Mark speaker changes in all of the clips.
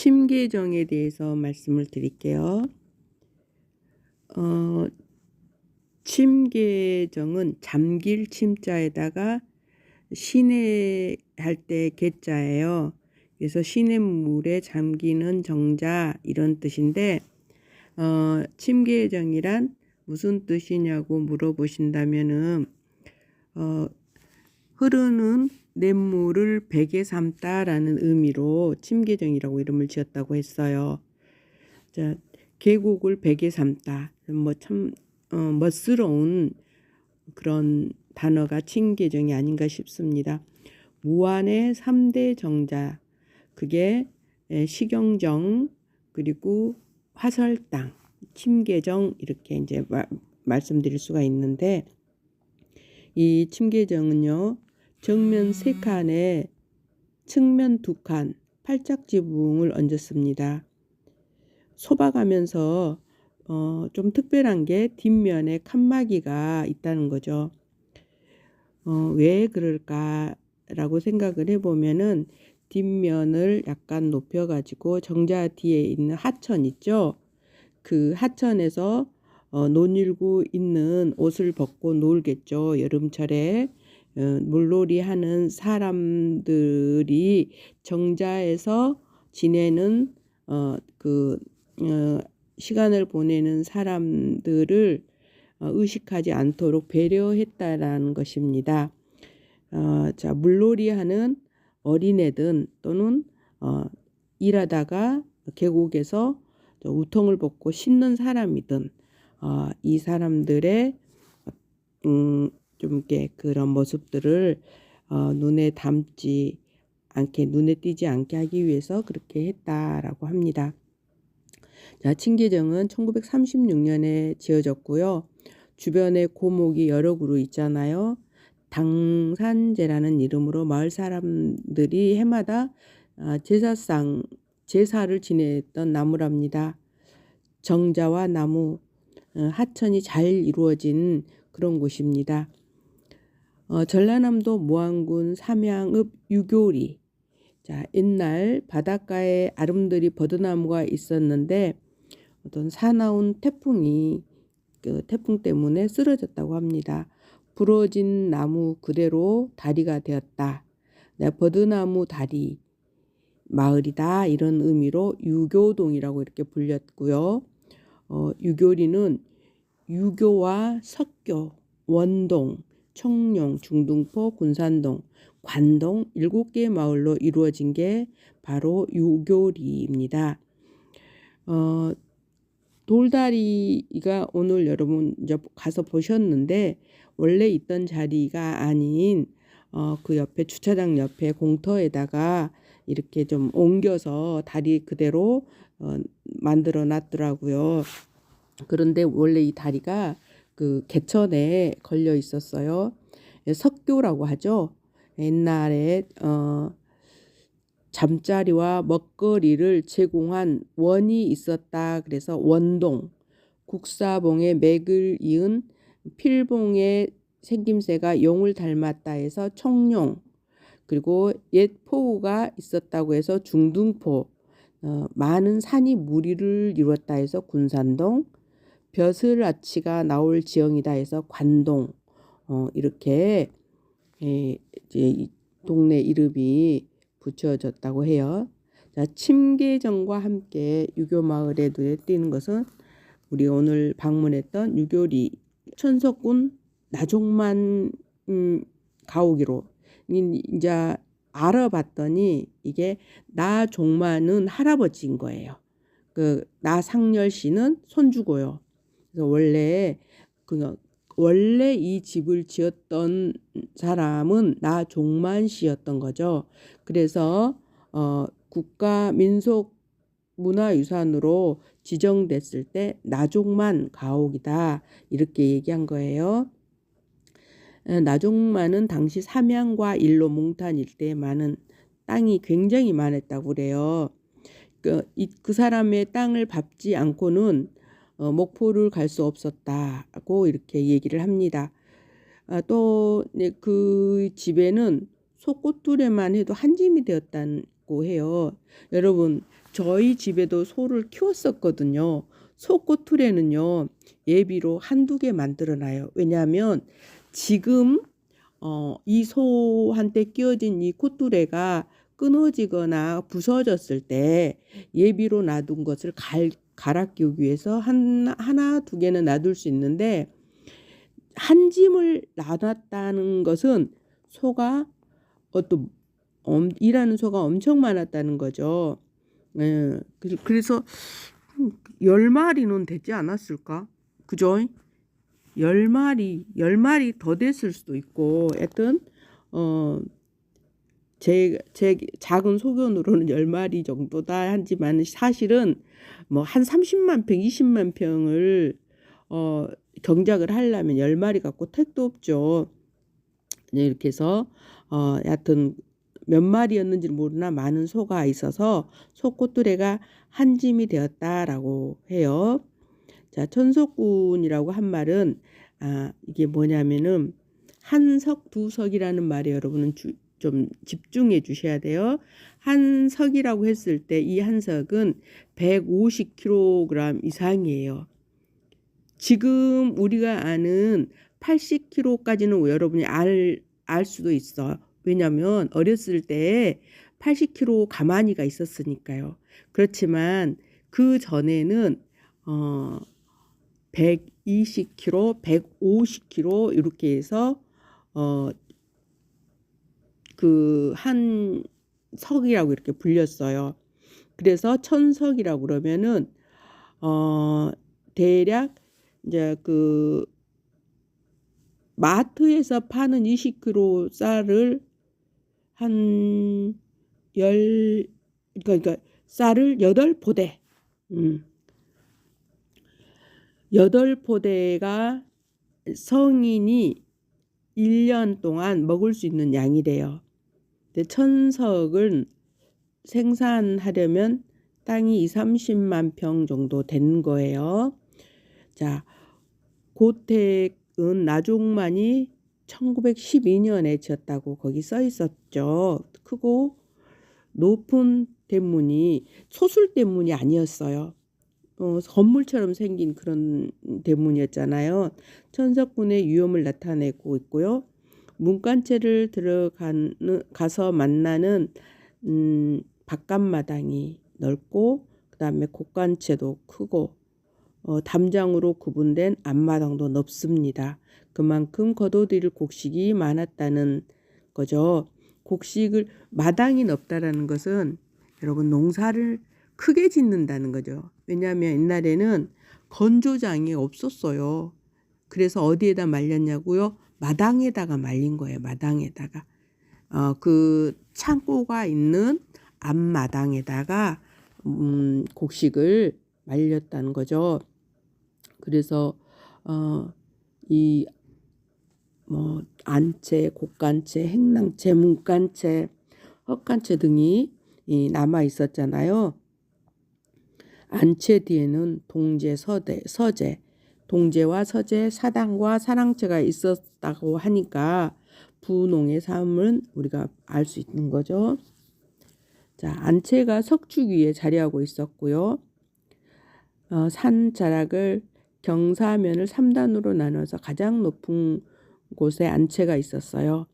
Speaker 1: 침계정에 대해서 말씀을 드릴게요. 침계정은 잠길 침자에다가 시내 할 때 개자예요. 그래서 시냇물에 잠기는 정자 이런 뜻인데 침계정이란 무슨 뜻이냐고 물어보신다면은 흐르는 냇물을 베개 삼다라는 의미로 침계정이라고 이름을 지었다고 했어요. 자, 계곡을 베개 삼다. 뭐 참 멋스러운 그런 단어가 침계정이 아닌가 싶습니다. 무안의 3대 정자, 그게 식용정, 그리고 화설당, 침계정 이렇게 이제 말씀드릴 수가 있는데, 이 침계정은요, 정면 3칸에 측면 2칸, 팔짝지붕을 얹었습니다. 소박하면서 좀 특별한 게 뒷면에 칸막이가 있다는 거죠. 왜 그럴까라고 생각을 해보면은 뒷면을 약간 높여가지고 정자 뒤에 있는 하천 있죠. 그 하천에서 논일고 있는 옷을 벗고 놀겠죠. 여름철에 물놀이 하는 사람들이 정자에서 지내는 시간을 보내는 사람들을 의식하지 않도록 배려했다라는 것입니다. 자, 물놀이 하는 어린애든 또는 일하다가 계곡에서 우통을 벗고 씻는 사람이든 이 사람들의 좀 이렇게 그런 모습들을 눈에 담지 않게, 눈에 띄지 않게 하기 위해서 그렇게 했다라고 합니다. 자, 침계정은 1936년에 지어졌고요. 주변에 고목이 여러 그루 있잖아요. 당산제라는 이름으로 마을 사람들이 해마다 제사를 지냈던 나무랍니다. 정자와 나무, 하천이 잘 이루어진 그런 곳입니다. 전라남도 무안군 삼양읍 유교리. 자, 옛날 바닷가에 아름드리 버드나무가 있었는데 어떤 사나운 태풍이 태풍 때문에 쓰러졌다고 합니다. 부러진 나무 그대로 다리가 되었다. 버드나무 다리 마을이다, 이런 의미로 유교동이라고 이렇게 불렸고요. 유교리는 유교와 석교, 원동, 청룡, 중등포, 군산동, 관동 7개의 마을로 이루어진 게 바로 유교리입니다. 돌다리가 오늘 여러분 이제 가서 보셨는데 원래 있던 자리가 아닌 그 옆에 주차장 옆에 공터에다가 이렇게 좀 옮겨서 다리 그대로 만들어 놨더라고요. 그런데 원래 이 다리가 그 개천에 걸려 있었어요. 석교라고 하죠. 옛날에 잠자리와 먹거리를 제공한 원이 있었다. 그래서 원동, 국사봉에 맥을 이은 필봉의 생김새가 용을 닮았다 해서 청룡, 그리고 옛 포구가 있었다고 해서 중등포, 많은 산이 무리를 이뤘다 해서 군산동, 벼슬아치가 나올 지형이다 해서 관동, 이렇게 이제 이 동네 이름이 붙여졌다고 해요. 자, 침계정과 함께 유교마을에 눈에 띄는 것은 우리 오늘 방문했던 유교리 천석군 나종만 가오기로 이제 알아봤더니 이게 나종만은 할아버지인 거예요. 그 나상렬 씨는 손주고요. 그래서 원래 이 집을 지었던 사람은 나종만 씨였던 거죠. 그래서 국가 민속 문화유산으로 지정됐을 때 나종만 가옥이다, 이렇게 얘기한 거예요. 나종만은 당시 삼양과 일로 몽탄 일대에 많은 땅이 굉장히 많았다고 그래요. 그 사람의 땅을 밟지 않고는 목포를 갈 수 없었다고 이렇게 얘기를 합니다. 또 그 집에는 소꽃두레만 해도 한 짐이 되었다고 해요. 여러분, 저희 집에도 소를 키웠었거든요. 소 꼬투리는요, 예비로 한두 개 만들어놔요. 왜냐하면 지금 이 소한테 끼워진 이 콧뚜레가 끊어지거나 부서졌을 때 예비로 놔둔 것을 갈아 끼우기 위해서 하나 두 개는 놔둘 수 있는데, 한 짐을 놔놨다는 것은 소가 또 일하는 소가 엄청 많았다는 거죠. 예, 그래서 10마리는 되지 않았을까? 그죠? 10마리 더 됐을 수도 있고, 하여튼 제 작은 소견으로는 10마리 정도다 하지만 사실은 뭐 한 30만 평, 20만 평을 경작을 하려면 10마리 갖고 택도 없죠. 네, 이렇게 해서 여하튼 몇 마리였는지 모르나 많은 소가 있어서 소꼬뚜레가 한 짐이 되었다라고 해요. 자, 천석군이라고 한 말은 이게 뭐냐면은 한석 두석이라는 말에 여러분은 좀 집중해 주셔야 돼요. 한석이라고 했을 때 이 한석은 150kg 이상이에요. 지금 우리가 아는 80kg까지는 여러분이 알 수도 있어. 왜냐하면 어렸을 때 80kg 가만히가 있었으니까요. 그렇지만 그 전에는 120kg, 150kg 이렇게 해서 그 한 석이라고 이렇게 불렸어요. 그래서 천석이라고 그러면은 대략 이제 그 마트에서 파는 20kg 쌀을 그러니까 쌀을 8포대. 8포대가 성인이 1년 동안 먹을 수 있는 양이래요. 근데 천석은 생산하려면 땅이 30만 평 정도 되는 거예요. 자, 고택은 나종만이 1912년에 지었다고 거기 써 있었죠. 크고 높은 대문이 소술 대문이 아니었어요. 건물처럼 생긴 그런 대문이었잖아요. 천석군의 위엄을 나타내고 있고요. 문간체를 가서 만나는 바깥마당이 넓고, 그 다음에 곡간체도 크고, 담장으로 구분된 앞마당도 넓습니다. 그만큼 거둬들일 곡식이 많았다는 거죠. 마당이 넓다라는 것은 여러분 농사를 크게 짓는다는 거죠. 왜냐하면 옛날에는 건조장이 없었어요. 그래서 어디에다 말렸냐고요? 마당에다가 말린 거예요. 마당에다가. 그 창고가 있는 앞마당에다가 곡식을 말렸다는 거죠. 그래서 이 뭐 안채, 곡간채, 행랑채, 문간채, 헛간채 등이 남아 있었잖아요. 안채 뒤에는 동제, 서제, 동제와 서제, 사당과 사랑채가 있었다고 하니까 부농의 삶은 우리가 알 수 있는 거죠. 자, 안채가 석축 위에 자리하고 있었고요. 산 자락을 경사면을 3단으로 나눠서 가장 높은 곳에 안채가 있었어요.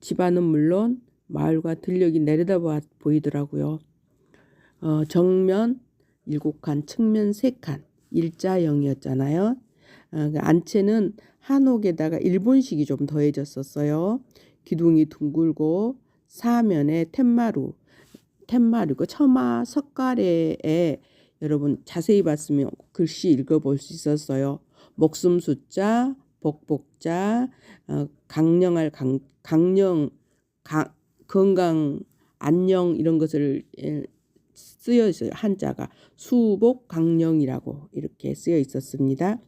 Speaker 1: 집안은 물론 마을과 들녘이 내려다 보이더라고요. 정면 7칸, 측면 3칸, 일자형이었잖아요. 안채는 한옥에다가 일본식이 좀 더해졌었어요. 기둥이 둥글고 사면에 툇마루고 처마 석가래에 여러분 자세히 봤으면 글씨 읽어볼 수 있었어요. 목숨 숫자, 복복자, 강령할 건강, 안녕 이런 것을 쓰여 있어요. 한자가 수복 강령이라고 이렇게 쓰여 있었습니다.